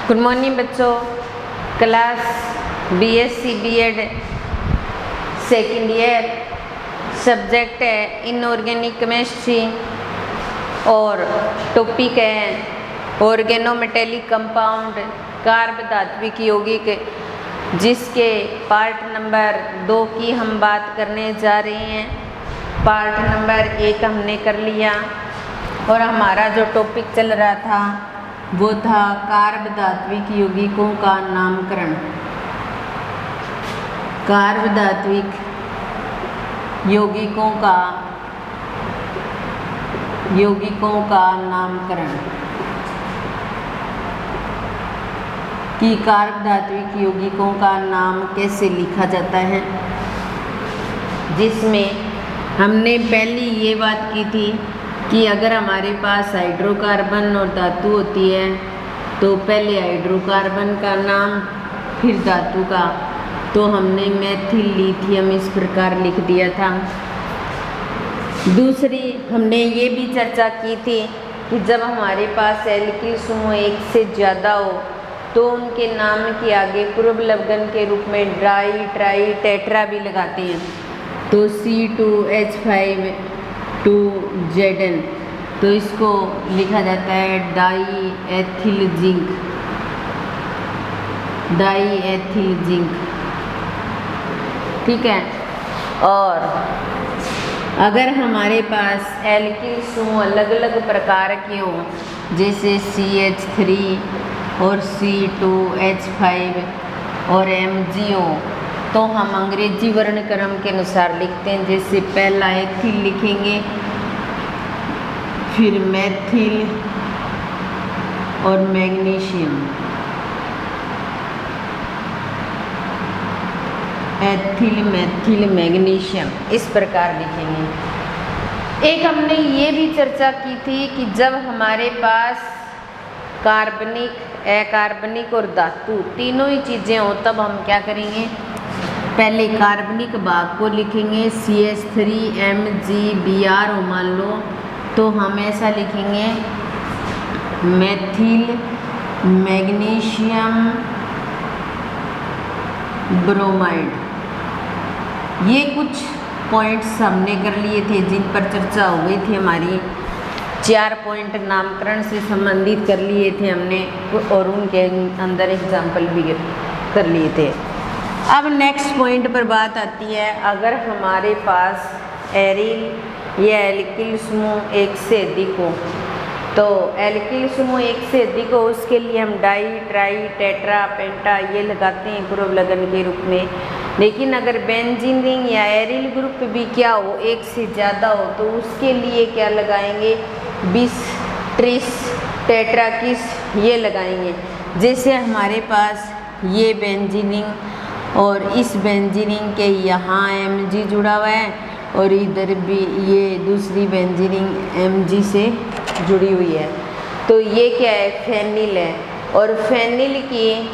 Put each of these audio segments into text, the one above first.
Good morning बच्चों। Class BSc BEd second year, subject है inorganic chemistry और topic है ऑर्गेनोमेटेलिक कंपाउंड कार्ब धात्विक यौगिक, जिसके पार्ट नंबर 2 की हम बात करने जा रहे हैं। पार्ट नंबर 1 हमने कर लिया और हमारा जो टॉपिक चल रहा था वो था कार्ब धात्विक यौगिकों का नामकरण। कार्ब धात्विक यौगिकों का नामकरण कि कार्ब धात्विक यौगिकों का नाम कैसे लिखा जाता है, जिसमें हमने पहली ये बात की थी कि अगर हमारे पास हाइड्रोकार्बन और धातु होती है तो पहले हाइड्रोकार्बन का नाम फिर धातु का, तो हमने मेथिल लिथियम इस प्रकार लिख दिया था। दूसरी हमने ये भी चर्चा की थी कि जब हमारे पास एल्किल समूह एक से ज़्यादा हो तो उनके नाम के आगे पूर्व लवगन के रूप में डाई ट्राई टेट्रा भी लगाते हैं। तो C2H5 2Zn, तो इसको लिखा जाता है डाई एथिल जिंक, ठीक है। और अगर हमारे पास एल्किल समूह अलग अलग प्रकार के हों, जैसे CH3 और C2H5 और Mg हो, तो हम अंग्रेजी वर्ण क्रम के अनुसार लिखते हैं। जैसे पहला एथिल लिखेंगे, फिर मेथिल और मैग्नीशियम, एथिल मेथिल मैग्नीशियम इस प्रकार लिखेंगे। एक हमने ये भी चर्चा की थी कि जब हमारे पास कार्बनिक, अकार्बनिक और धातु तीनों ही चीज़ें हों तब हम क्या करेंगे, पहले कार्बनिक भाग को लिखेंगे CH3MgBr हो मान लो, तो हम ऐसा लिखेंगे मेथिल मैग्नीशियम ब्रोमाइड। ये कुछ पॉइंट्स हमने कर लिए थे जिन पर चर्चा हो गई थी हमारी। 4 पॉइंट नामकरण से संबंधित कर लिए थे हमने और उनके अंदर एग्जाम्पल भी कर लिए थे। अब नेक्स्ट पॉइंट पर बात आती है, अगर हमारे पास एरिल या एल्किल समूह एक से अधिक हो, तो एल्किल समूह एक से अधिक हो उसके लिए हम डाई ट्राई टेट्रा पेंटा ये लगाते हैं पूर्व लग्न के रूप में। लेकिन अगर बेंजीन रिंग या एरिल ग्रुप भी क्या हो, एक से ज़्यादा हो, तो उसके लिए क्या लगाएंगे, 20 30 टेट्रा किस ये लगाएंगे। जैसे हमारे पास ये बेंजीन रिंग और इस बेंजीन रिंग के यहाँ Mg जुड़ा हुआ है और इधर भी ये दूसरी बेंजीन रिंग Mg से जुड़ी हुई है, तो ये क्या है, फेनिल है। और फेनिल की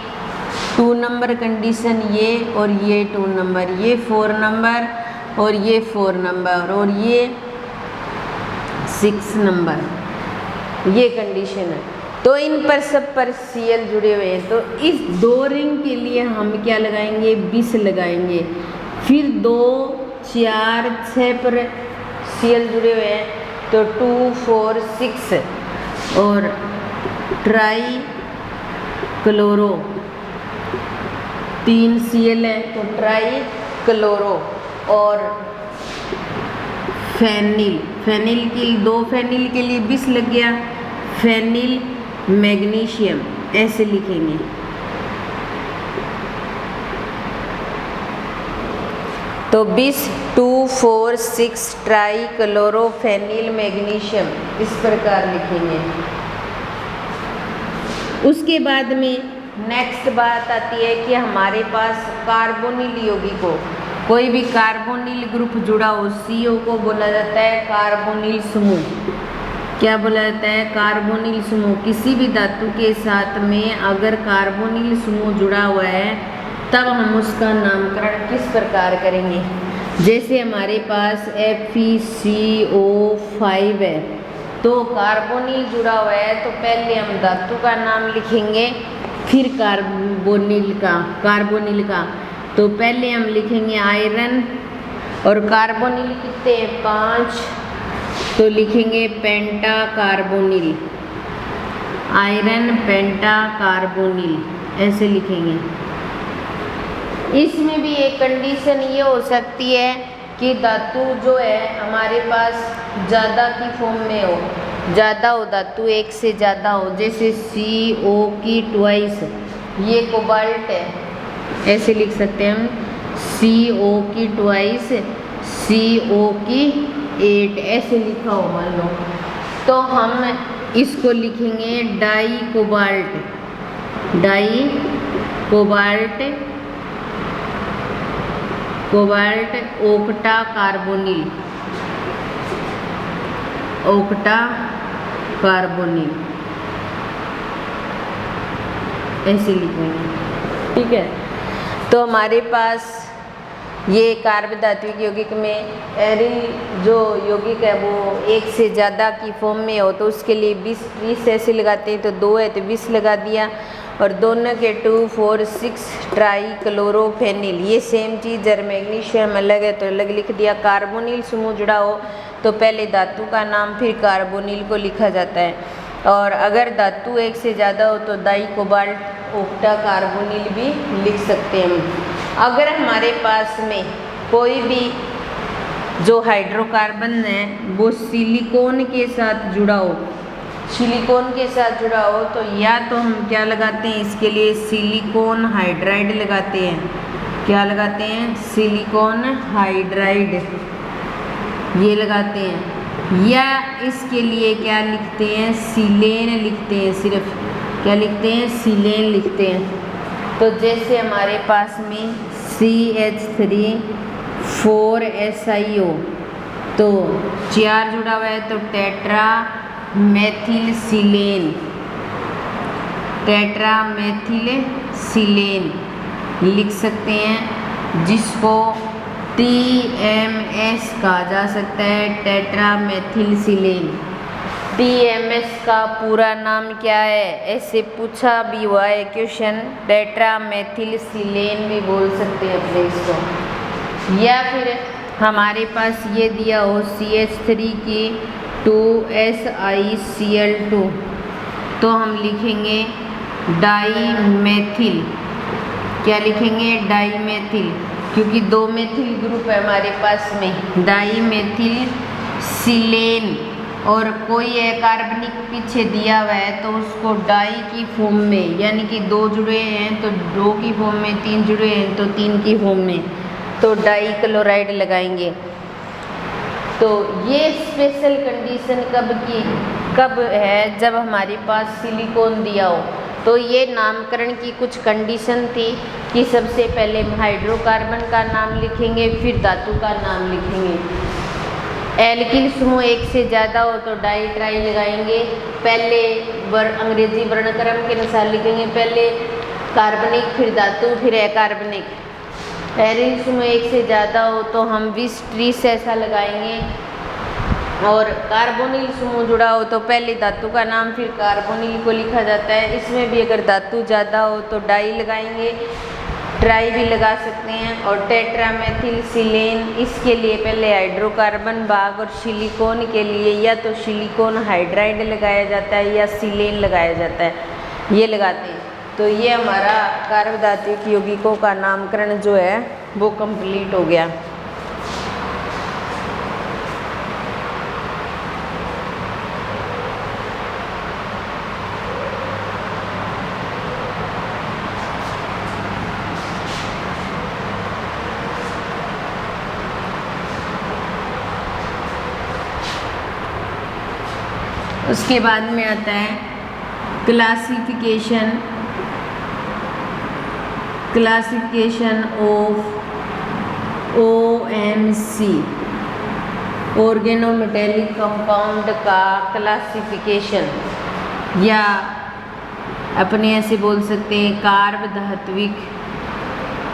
2 नंबर कंडीशन ये और ये 2 नंबर, ये 4 नंबर और ये 4 नंबर और ये 6 नंबर, ये कंडीशन है। तो इन पर सब पर Cl जुड़े हुए हैं, तो इस 2 रिंग के लिए हम क्या लगाएंगे, 20 लगाएंगे। फिर 2 4 6 पर Cl जुड़े हुए हैं, तो 2 4 6 और ट्राई क्लोरो 3 Cl है, तो ट्राई क्लोरो। और फेनिल की 2 फेनिल के लिए 20 लग गया, फेनिल मैग्नीशियम ऐसे लिखेंगे। तो 20 2 4 6 ट्राई क्लोरो फेनिल मैग्नीशियम इस प्रकार लिखेंगे। उसके बाद में नेक्स्ट बात आती है कि हमारे पास कार्बोनिल यौगिक हो, कोई भी कार्बोनिल ग्रुप जुड़ा हो, CO को बोला जाता है कार्बोनिल समूह। क्या बोला जाता है, कार्बोनिल समूह। किसी भी धातु के साथ में अगर कार्बोनिल समूह जुड़ा हुआ है तब हम उसका नामकरण किस प्रकार करेंगे। जैसे हमारे पास FeCO5 है, तो कार्बोनिल जुड़ा हुआ है तो पहले हम धातु का नाम लिखेंगे, फिर कार्बोनिल का तो पहले हम लिखेंगे आयरन और कार्बोनिल कितने हैं 5, तो लिखेंगे पेंटा कार्बोनिल, आयरन पेंटा कार्बोनिल ऐसे लिखेंगे। इसमें भी एक कंडीशन ये हो सकती है कि धातु जो है हमारे पास ज़्यादा की फॉर्म में हो, ज़्यादा हो धातु एक से ज़्यादा हो, जैसे CO की ट्वाइस, ये कोबाल्ट है ऐसे लिख सकते हैं हम, CO की ट्वाइस CO की 8 ऐसे लिखा हो मान लो, तो हम इसको लिखेंगे डाई कोबाल्ट ओक्टा कार्बोनिल ऐसे लिखेंगे, ठीक है। तो हमारे पास ये कार्ब धात्विक यौगिक में एरिल जो यौगिक है वो एक से ज़्यादा की फॉर्म में हो तो उसके लिए 20 ऐसे लगाते हैं, तो 2 है तो 20 लगा दिया, और दोनों के 2, 4, 6 ट्राई क्लोरोफेनिल, ये सेम चीज़ अगर मैग्नीशियम अलग है तो अलग लिख दिया। कार्बोनिल समूह जुड़ा हो तो पहले धातु का नाम फिर कार्बोनिल को लिखा जाता है, और अगर धातु एक से ज़्यादा हो तो डाई कोबाल्ट ओक्टा कार्बोनिल भी लिख सकते हैं हम। अगर हमारे पास में कोई भी जो हाइड्रोकार्बन है वो सिलिकॉन के साथ जुड़ा हो, तो या तो हम क्या लगाते हैं इसके लिए सिलिकॉन हाइड्राइड लगाते हैं, क्या लगाते हैं सिलिकॉन हाइड्राइड ये लगाते हैं, या इसके लिए क्या लिखते हैं सिलेन लिखते हैं, सिर्फ क्या लिखते हैं सिलेन लिखते हैं। तो जैसे हमारे पास में CH3 4SiO तो 4 जुड़ा हुआ है तो टेट्रा मेथिल सिलेन लिख सकते हैं, जिसको TMS कहा जा सकता है, टेट्रा मेथिल सिलेन। TMS का पूरा नाम क्या है ऐसे पूछा भी हुआ है क्वेश्चन, टेट्रा मेथिल सिलेन भी बोल सकते हैं अपने इसको। या फिर हमारे पास ये दिया हो CH3 की 2SiCl2 तो हम लिखेंगे डाईमेथिल, क्या लिखेंगे डाईमेथिल, क्योंकि 2 मेथिल ग्रुप है हमारे पास में, डाईमेथिल सिलेन, और कोई एक कार्बनिक पीछे दिया हुआ है तो उसको डाई की फॉर्म में, यानी कि 2 जुड़े हैं तो 2 की फॉर्म में, 3 जुड़े हैं तो 3 की फॉर्म में, तो डाई क्लोराइड लगाएंगे। तो ये स्पेशल कंडीशन कब है जब हमारे पास सिलिकॉन दिया हो, तो ये नामकरण की कुछ कंडीशन थी कि सबसे पहले हाइड्रोकार्बन का नाम लिखेंगे फिर धातु का नाम लिखेंगे। एल्किल समूह एक से ज़्यादा हो तो डाई ट्राई लगाएंगे, पहले अंग्रेजी वर्णक्रम के अनुसार लिखेंगे, पहले कार्बनिक फिर धातु फिर अकार्बनिक। एरिल समूह एक से ज़्यादा हो तो हम 20-30 ऐसा लगाएंगे, और कार्बोनिल समूह जुड़ा हो तो पहले धातु का नाम फिर कार्बोनिल को लिखा जाता है। इसमें भी अगर धातु ज़्यादा हो तो डाई लगाएंगे, ट्राई भी लगा सकते हैं, और टेट्रामेथिल सिलेन इसके लिए पहले हाइड्रोकार्बन भाग, और सिलिकॉन के लिए या तो सिलिकॉन हाइड्राइड लगाया जाता है या सिलेन लगाया जाता है, ये लगाते हैं। तो ये हमारा कार्ब धात्विक यौगिकों का नामकरण जो है वो कंप्लीट हो गया। उसके बाद में आता है classification of OMC, organometallic compound का क्लासिफिकेशन, या अपने ऐसे बोल सकते हैं कार्ब धात्विक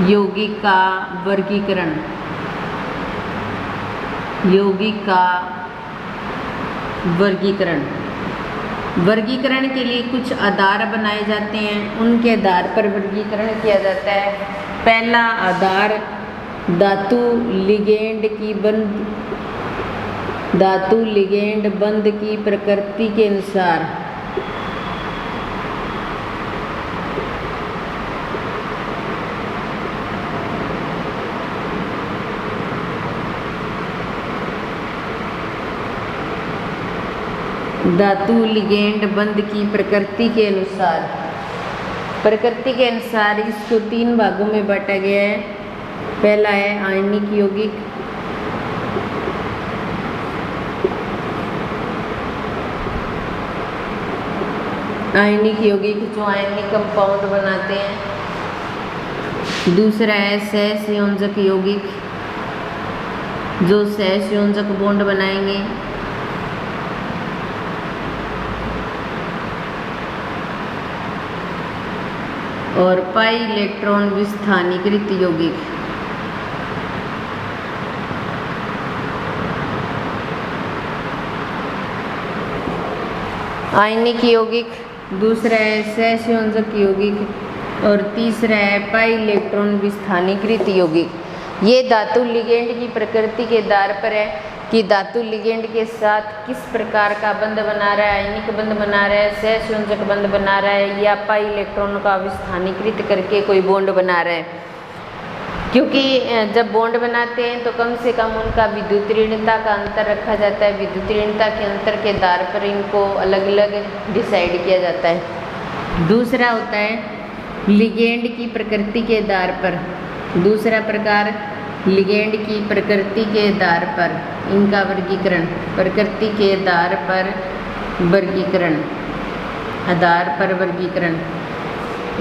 यौगिक का वर्गीकरण, वर्गीकरण के लिए कुछ आधार बनाए जाते हैं, उनके आधार पर वर्गीकरण किया जाता है। पहला आधार धातु लिगेंड बंध की प्रकृति के अनुसार धातु लिगेंड बंध की प्रकृति के अनुसार इसको 3 भागों में बांटा गया है। पहला है आयनिक यौगिक, जो आयनिक कंपाउंड बनाते हैं। दूसरा है सहसंयोजक यौगिक, जो सहसंयोजक बॉन्ड बनाएंगे। और पाई इलेक्ट्रॉन विस्थानीकृत यौगिक, आयनिक यौगिक, दूसरा है सहसंयोजक यौगिक और तीसरा है पाई इलेक्ट्रॉन विस्थानीकृत यौगिक। ये धातु लिगेंड की प्रकृति के आधार पर है कि धातु लिगेंड के साथ किस प्रकार का बंध बना रहा है, आयनिक बंध बना रहा है, सहसंयोजक बंध बना रहा है या पाई इलेक्ट्रॉन का विस्थानीकृत करके कोई बॉन्ड बना रहा है। क्योंकि जब बॉन्ड बनाते हैं तो कम से कम उनका विद्युत ऋणता का अंतर रखा जाता है। विद्युत ऋणता के अंतर के आधार पर इनको अलग अलग डिसाइड किया जाता है। दूसरा होता है लिगेंड की प्रकृति के आधार पर, दूसरा प्रकार लिगेंड की प्रकृति के आधार पर इनका वर्गीकरण, प्रकृति के आधार पर वर्गीकरण,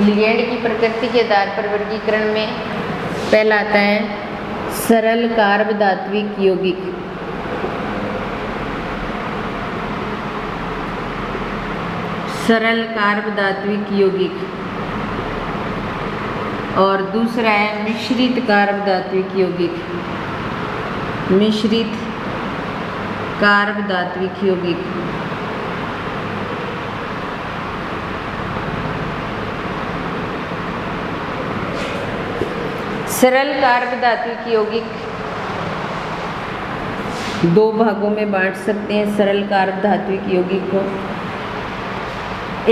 लिगेंड की प्रकृति के आधार पर वर्गीकरण में पहला आता है सरल कार्बधात्विक यौगिक, और दूसरा है मिश्रित कार्बधात्विक यौगिक, सरल कार्बधात्विक यौगिक 2 भागों में बांट सकते हैं सरल कार्बधात्विक यौगिक को।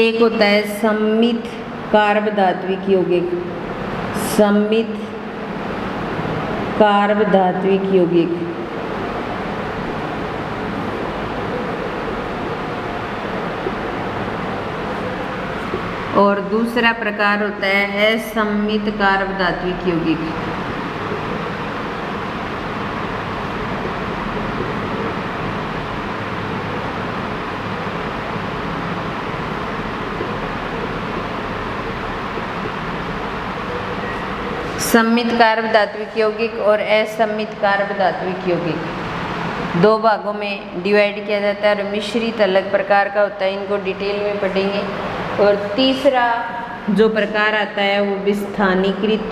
एक होता है सममित कार्बधात्विक यौगिक, और दूसरा प्रकार होता है असम्मित कार्बधात्विक यौगिक। सम्मित कार्बधात्विक यौगिक और असम्मित कार्बधात्विक यौगिक 2 भागों में डिवाइड किया जाता है और मिश्रित अलग प्रकार का होता है, इनको डिटेल में पढ़ेंगे। और तीसरा जो प्रकार आता है वो विस्थानीकृत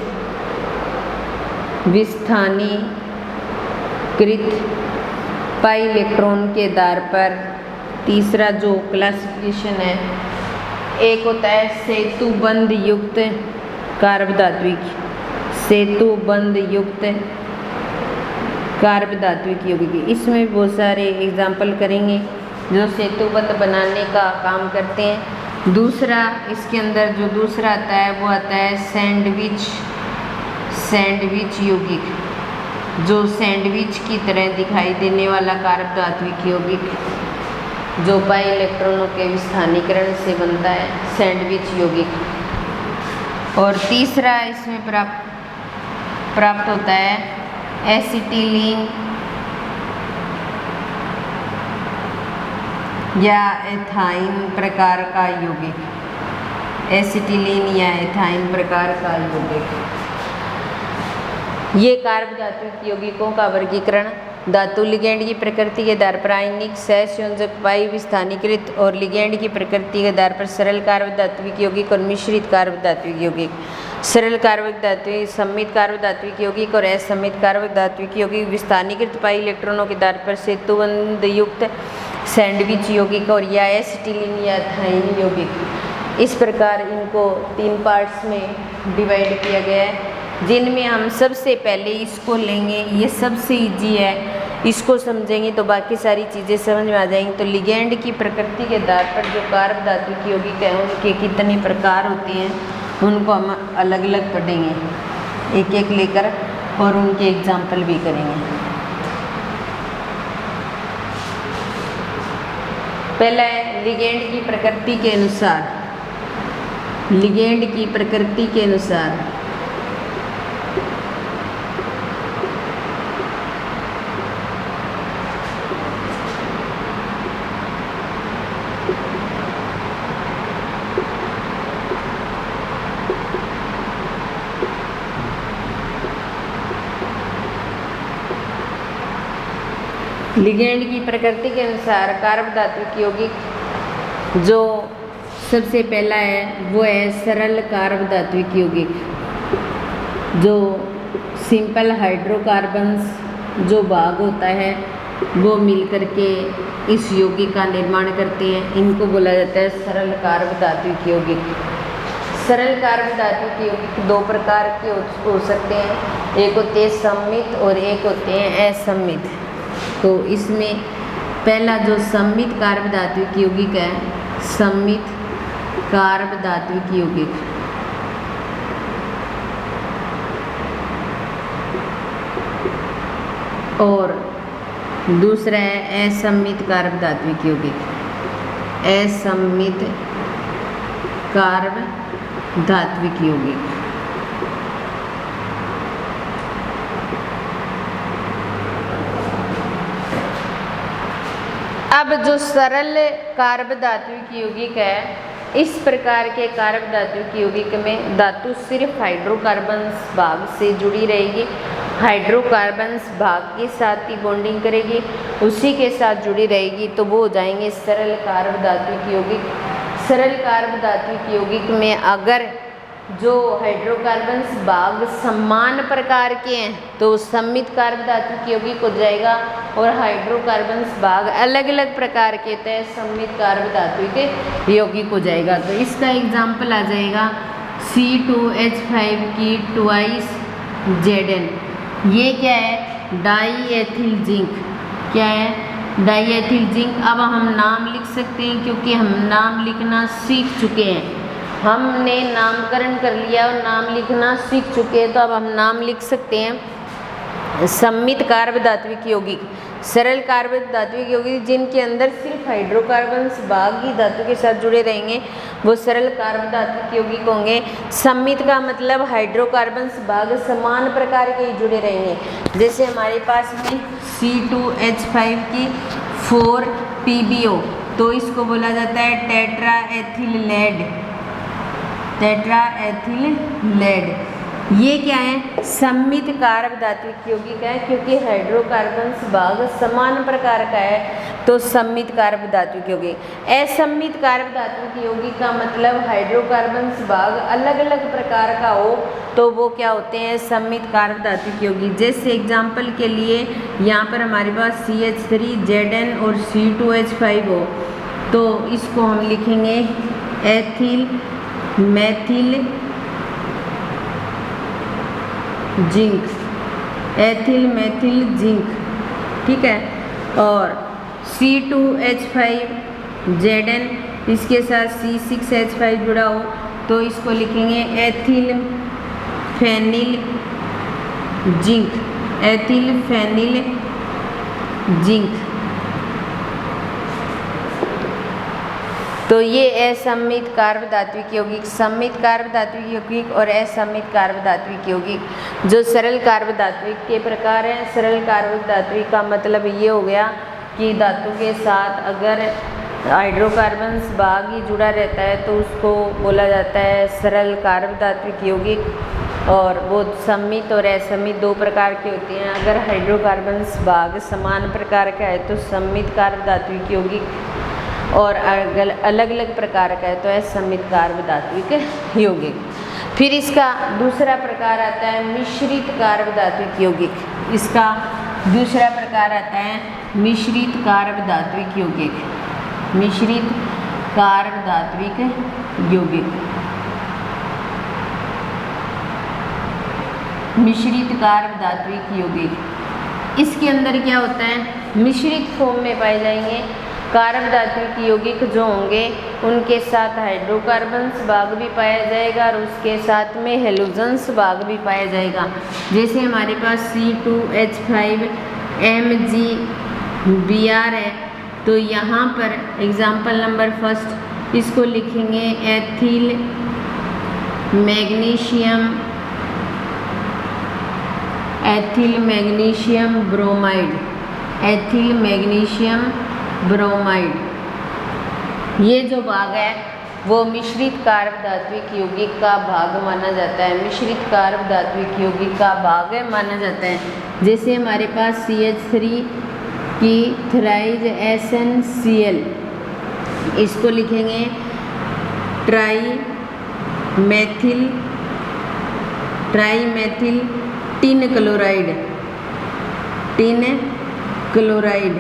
पाई इलेक्ट्रॉन के आधार पर तीसरा जो क्लासिफिकेशन है, एक होता है सेतुबंध युक्त कार्बधात्विक यौगिक। इसमें बहुत सारे एग्जाम्पल करेंगे जो सेतुबंध बनाने का काम करते हैं। दूसरा इसके अंदर जो दूसरा आता है वो आता है सैंडविच यौगिक, जो सैंडविच की तरह दिखाई देने वाला कार्बधात्विक यौगिक जो पाई इलेक्ट्रॉनों के विस्थानीकरण से बनता है, सैंडविच यौगिक। और तीसरा इसमें प्राप्त होता है एसिटिलीन या एथाइन प्रकार का यौगिक, ये कार्बधात्विक यौगिकों का वर्गीकरण धातु लिगेंड की प्रकृति के आधार पर आयनिक, सहसंयोजक, पाई विस्थानीकृत और लिगेंड की प्रकृति के आधार पर सरल कार्बधात्विक यौगिक और मिश्रित कार्बधात्विक यौगिक। सरल कार्बधात्विक, सम्मित कार्बधात्विक यौगिक और असम्मित कार्बधात्विक यौगिक विस्थानीकृत पाई इलेक्ट्रॉनों के आधार पर सेतुबंध युक्त सैंडविच यौगिक और या एसिटिलीन या थाइन यौगिक। इस प्रकार इनको 3 पार्ट्स में डिवाइड किया गया है, जिनमें हम सबसे पहले इसको लेंगे। ये सबसे ईजी है, इसको समझेंगे तो बाकी सारी चीज़ें समझ में आ जाएंगी। तो लिगेंड की प्रकृति के आधार पर जो कार्ब धातु यौगिक है उनके कितने प्रकार होते हैं उनको हम अलग अलग पढ़ेंगे, एक एक लेकर, और उनके एग्जाम्पल भी करेंगे। पहला है लिगेंड की प्रकृति के अनुसार। लिगेंड की प्रकृति के अनुसार लिगेंड की प्रकृति के अनुसार कार्ब धातु यौगिक जो सबसे पहला है वो है सरल कार्ब धातु यौगिक। जो सिंपल हाइड्रोकार्बन्स जो भाग होता है वो मिलकर के इस यौगिक का निर्माण करते हैं, इनको बोला जाता है सरल कार्ब धातु यौगिक। सरल कार्ब धातु यौगिक 2 प्रकार के हो सकते हैं, एक होते हैं सममित और एक होते हैं असममित। तो इसमें पहला जो सममित कार्ब धातु यौगिक है, सममित कार्ब धातु यौगिक, और दूसरा है असममित कार्ब धातु यौगिक। असममित कार्ब धात्विक यौगिक। अब जो सरल कार्ब धात्विक यौगिक है, इस प्रकार के कार्ब धात्विक यौगिक में धातु सिर्फ हाइड्रोकार्बन्स भाग से जुड़ी रहेगी, हाइड्रोकार्बन्स भाग के साथ ही बॉन्डिंग करेगी, उसी के साथ जुड़ी रहेगी, तो वो हो जाएंगे सरल कार्ब धात्विक यौगिक। सरल कार्ब धात्विक यौगिक में अगर जो हाइड्रोकार्बन्स भाग समान प्रकार के हैं तो सममित कार्ब धातु यौगिक हो जाएगा, और हाइड्रोकार्बन्स भाग अलग अलग प्रकार के होते हैं सममित कार्ब धातु के यौगिक हो जाएगा। तो इसका एग्जाम्पल आ जाएगा C2H5 की ट्वाइस Zn। ये क्या है? Die ethyl zinc. क्या है? Die ethyl zinc. अब हम नाम लिख सकते हैं क्योंकि हम नाम लिखना सीख चुके हैं, हमने नामकरण कर लिया और नाम लिखना सीख चुके हैं, तो अब हम नाम लिख सकते हैं सममित कार्ब धात्विक यौगिक। सरल कार्ब धात्विक यौगिक जिनके अंदर सिर्फ हाइड्रोकार्बन्स भाग ही धातु के साथ जुड़े रहेंगे वो सरल कार्ब धात्विक यौगिक होंगे। सममित का मतलब हाइड्रोकार्बन्स भाग समान प्रकार के ही जुड़े रहेंगे। जैसे हमारे पास में C2H5 की 4 PbO, तो इसको बोला जाता है tetra ethyl lead. Tetra ethyl lead ये क्या है? सममित कार्ब धात्विक यौगिक है, क्योंकि हाइड्रोकार्बन्स भाग समान प्रकार का है तो सममित कार्ब धात्विक यौगिक। असममित कार्ब धात्विक यौगिक का मतलब हाइड्रोकार्बन्स भाग अलग अलग प्रकार का हो तो वो क्या होते हैं? सममित कार्ब धात्विक यौगिक। जैसे एग्जाम्पल के लिए यहाँ पर हमारे पास CH3Zn और C2H5 हो तो इसको हम लिखेंगे ethyl Maithil zinc, ethyl Maithil zinc, ठीक है। और C2H5Zn इसके साथ C6H5 जुड़ा हो तो इसको लिखेंगे ethyl phenyl zinc, ethyl phenyl zinc. तो ये असममित कार्ब धात्विक यौगिक, सममित कार्ब धात्विक यौगिक और असममित कार्ब धात्विक यौगिक जो सरल कार्ब धात्विक के प्रकार हैं। सरल कार्ब धात्विक का मतलब ये हो गया कि धातु के साथ अगर हाइड्रोकार्बन्स भाग ही जुड़ा रहता है तो उसको बोला जाता है सरल कार्ब धात्विक यौगिक। और वो सममित और असममित 2 प्रकार के होते हैं। अगर हाइड्रोकार्बन्स भाग समान प्रकार का है तो सममित कार्ब धात्विक यौगिक, और अगर अलग अलग प्रकार का है तो असममित कार्ब धात्विक यौगिक। फिर इसका दूसरा प्रकार आता है मिश्रित कार्ब धात्विक यौगिक। इसका दूसरा प्रकार आता है मिश्रित कार्ब धात्विक यौगिक। मिश्रित कार्ब धात्विक यौगिक। मिश्रित कार्ब धात्विक यौगिक, इसके अंदर क्या होता है, मिश्रित फॉर्म में पाए जाएंगे कार्ब धात्विक यौगिक जो होंगे उनके साथ हाइड्रोकार्बन्स भाग भी पाया जाएगा और उसके साथ में हेलोजन्स भाग भी पाया जाएगा। जैसे हमारे पास C2H5 MgBr है, तो यहाँ पर एग्जाम्पल नंबर फर्स्ट इसको लिखेंगे ethyl magnesium bromide. Ethyl magnesium bromide, ये जो भाग है वो मिश्रित कार्ब धात्विक यौगिक का भाग माना जाता है। मिश्रित कार्ब धात्विक यौगिक का भाग माना जाता है। जैसे हमारे पास CH3 की थ्राइज SnCl, इसको लिखेंगे ट्राई मेथिल टिन क्लोराइड।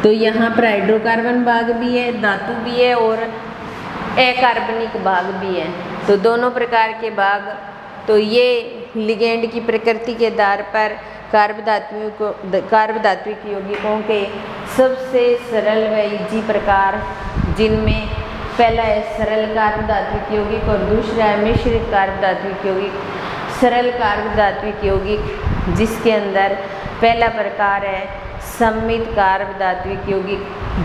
तो यहाँ पर हाइड्रोकार्बन भाग भी है, धातु भी है और अकार्बनिक भाग भी है, तो दोनों प्रकार के भाग। तो ये लिगेंड की प्रकृति के आधार पर कार्ब धात्विक यौगिकों के सबसे सरल व इजी प्रकार, जिनमें पहला है सरल कार्ब धात्विक यौगिक और दूसरा है मिश्रित कार्ब धात्विक यौगिक। सरल कार्ब धात्विक यौगिक जिसके अंदर पहला प्रकार है सममित कार्ब धात्विक यौगिक,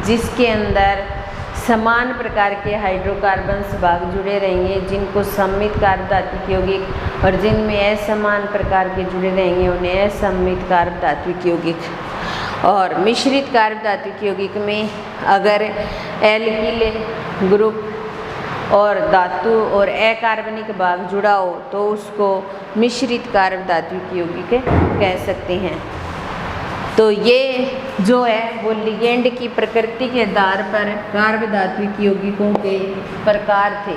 जिसके अंदर समान प्रकार के हाइड्रोकार्बन्स भाग जुड़े रहेंगे, जिनको सममित कार्ब धात्विक यौगिक, और जिनमें असमान प्रकार के जुड़े रहेंगे उन्हें असममित कार्ब धात्विक यौगिक। और मिश्रित कार्ब धात्विक यौगिक में अगर एल्किल ग्रुप और धातु और अकार्बनिक भाग जुड़ा हो तो उसको मिश्रित कार्ब धात्विक यौगिक कह सकते हैं। तो ये जो है वो लिगेंड की प्रकृति के आधार पर कार्ब धात्विक यौगिकों के प्रकार थे।